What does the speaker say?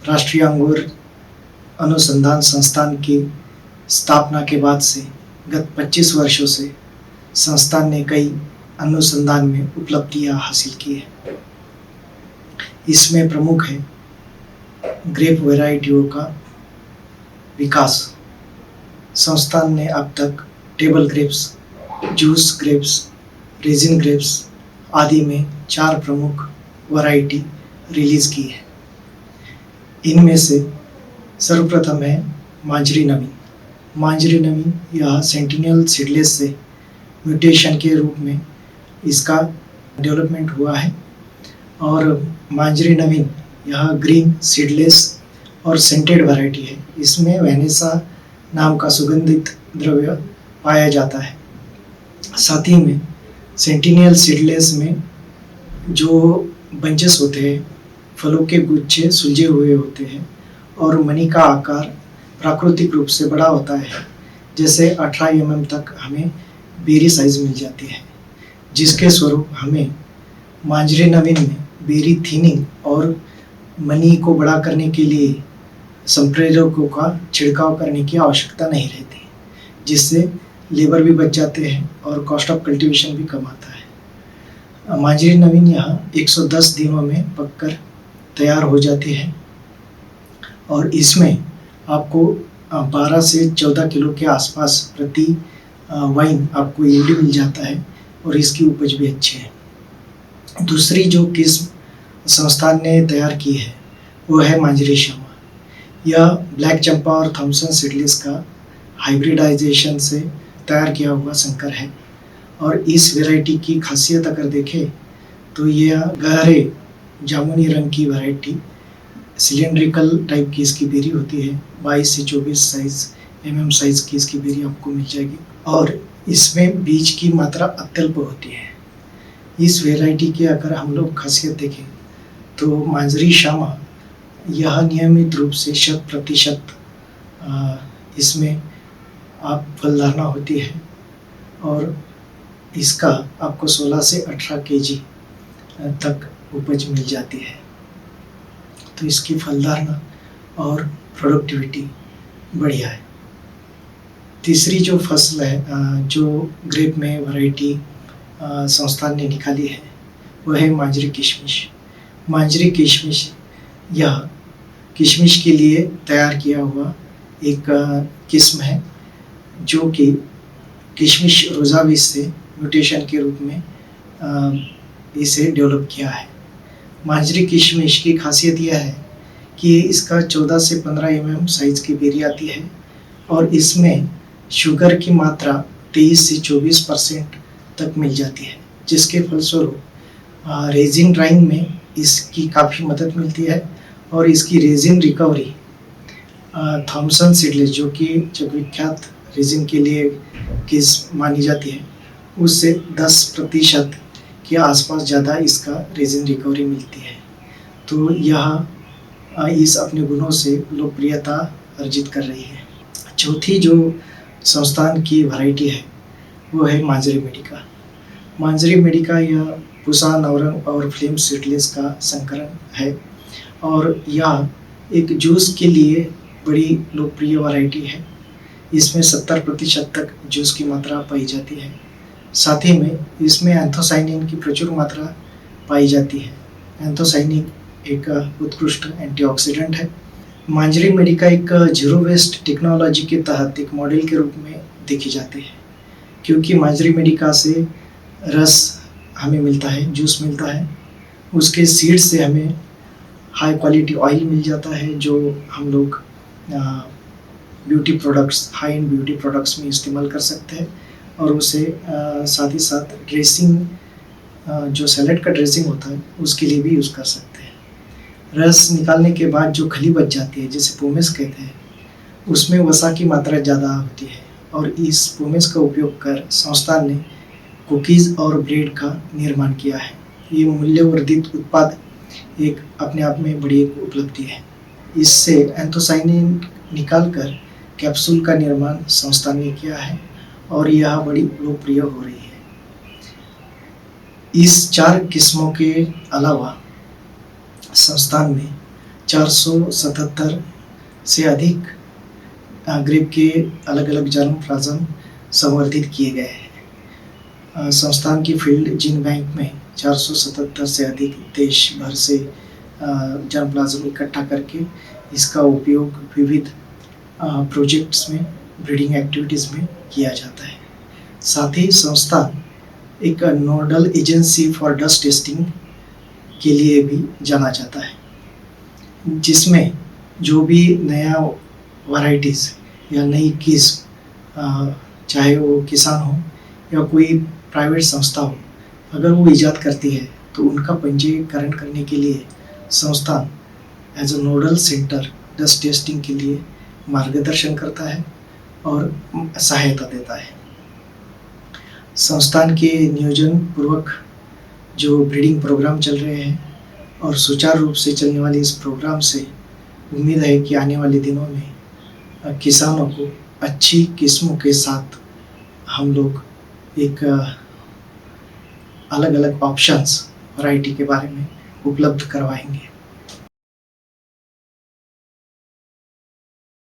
राष्ट्रीय अंगूर अनुसंधान संस्थान की स्थापना के बाद से गत 25 वर्षों से संस्थान ने कई अनुसंधान में उपलब्धियां हासिल की है। इसमें प्रमुख है ग्रेप वैरायटियों का विकास। संस्थान ने अब तक table grapes, juice grapes, resin grapes आदि में 4 प्रमुख वैरायटी रिलीज की है। इनमें से सर्वप्रथम है मांजरी नवीन। मांजरी नवीन यह सेंटिनल सीडलेस से म्यूटेशन के रूप में इसका डेवलपमेंट हुआ है और मांजरी नवीन यह ग्रीन सीडलेस और सेंटेड वैरायटी है। इसमें वैनेसा नाम का सुगंधित द्रव्य पाया जाता है। साथ ही में सेंटिनल सीडलेस में जो बंचेस होते हैं, फलों के गुच्छे सुलझे हुए होते हैं और मनी का आकार प्राकृतिक रूप से बड़ा होता है। जैसे 18 mm तक हमें बेरी साइज मिल जाती है, जिसके स्वरूप हमें मांजरी नवीन में बेरी थिनिंग और मनी को बड़ा करने के लिए संप्रेरकों का छिड़काव करने की आवश्यकता नहीं रहती, जिससे लेबर भी बच जाते हैं और कॉस्ट ऑफ कल्टीवेशन भी कम आता है। मांजरी नवीन यहाँ 110 दिनों में पककर तैयार हो जाती है और इसमें आपको 12 से 14 किलो के आसपास प्रति वाइन आपको यील्ड मिल जाता है और इसकी उपज भी अच्छी है। दूसरी जो किस्म संस्थान ने तैयार की है वो है मांजरी श्यामा। यह ब्लैक चंपा और थॉमसन सीडलेस का हाइब्रिडाइजेशन से तैयार किया हुआ संकर है और इस वैरायटी की खासियत अगर देखें तो यह गहरे जामुनी रंग की वैरायटी, सिलेंड्रिकल टाइप की इसकी बेरी होती है। 22 से 24 साइज की इसकी बेरी आपको मिल जाएगी और इसमें बीज की मात्रा अत्यल्प होती है। इस वैरायटी की अगर हम लोग खासियत देखें तो मांजरी श्यामा यह नियमित रूप से 100% इसमें आप फलधारणा होती है और इसका आपको 16 से 18 केजी तक उपज मिल जाती है। तो इसकी फलधारणा और प्रोडक्टिविटी बढ़िया है। तीसरी जो फसल है, जो ग्रेप में वैरायटी संस्थान ने निकाली है वह है मांजरी किशमिश। मांजरी किशमिश यह किशमिश के लिए तैयार किया हुआ एक किस्म है जो कि किशमिश रोज़ाविस से म्यूटेशन के रूप में इसे डेवलप किया है। मांजरी किशमिश की खासियत यह है कि इसका 14 से 15 mm साइज की बेरी आती है और इसमें शुगर की मात्रा 23 से 24% तक मिल जाती है, जिसके फलस्वरूप रेजिन ड्राइंग में इसकी काफ़ी मदद मिलती है और इसकी रेजिन रिकवरी थॉमसन सीडलेस, जो कि जगविख्यात रेजिन के लिए किस्म मानी जाती है, उससे 10% के आसपास ज़्यादा इसका रेजिन रिकवरी मिलती है। तो यह इस अपने गुणों से लोकप्रियता अर्जित कर रही है। चौथी जो संस्थान की वैरायटी है वो है मांजरी मेडिका। मांजरी मेडिका यह पूसा, नवरंग और फ्लेम सीडलेस का संकरण है और यह एक जूस के लिए बड़ी लोकप्रिय वैरायटी है। इसमें 70% तक जूस की मात्रा पाई जाती है। साथ ही में इसमें एंथोसाइनिन की प्रचुर मात्रा पाई जाती है। एंथोसाइनिन एक उत्कृष्ट एंटीऑक्सीडेंट है। मांजरी मेडिका एक जीरो वेस्ट टेक्नोलॉजी के तहत एक मॉडल के रूप में देखी जाती है, क्योंकि मांजरी मेडिका से रस हमें मिलता है, जूस मिलता है, उसके सीड से हमें हाई क्वालिटी ऑयल मिल जाता है जो हम लोग beauty products, high and beauty products में इस्तेमाल कर सकते हैं और उसे साथ ही साथ ड्रेसिंग, जो सैलेड का ड्रेसिंग होता है उसके लिए भी यूज़ कर सकते हैं। रस निकालने के बाद जो खली बच जाती है, जिसे पोमेस कहते हैं, उसमें वसा की मात्रा ज़्यादा होती है और इस पोमेस का उपयोग कर संस्थान ने कुकीज़ और ब्रेड का निर्माण किया है। ये मूल्यवर्धित उत्पाद एक अपने आप में बड़ी एक उपलब्धि है। इससे एंथोसाइनिन निकालकर कैप्सूल का निर्माण संस्थान ने किया है और यह बड़ी लोकप्रिय हो रही है। इस 4 किस्मों के अलावा संस्थान में 477 से अधिक ग्रेप के अलग-अलग जर्म-प्लाज़्म संवर्धित किए गए हैं। संस्थान की फील्ड जीन बैंक में 477 से अधिक देश भर से जर्म-प्लाज़्म इकट्ठा करके इसका उपयोग विविध प्रोजेक्ट्स में, ब्रीडिंग एक्टिविटीज़ में किया जाता है। साथ ही संस्थान एक nodal agency for dust testing के लिए भी जाना जाता है, जिसमें जो भी नया वैराइटीज़ या नई किस्म, चाहे वो किसान हो या कोई प्राइवेट संस्था हो, अगर वो इजाद करती है तो उनका पंजीकरण करने के लिए संस्थान as a nodal centre dust testing के लिए मार्गदर्शन करता है और सहायता देता है। संस्थान के नियोजन पूर्वक जो ब्रीडिंग प्रोग्राम चल रहे हैं और सुचारू रूप से चलने वाले इस प्रोग्राम से उम्मीद है कि आने वाले दिनों में किसानों को अच्छी किस्मों के साथ हम लोग एक अलग-अलग ऑप्शंस वैरायटी के बारे में उपलब्ध करवाएंगे।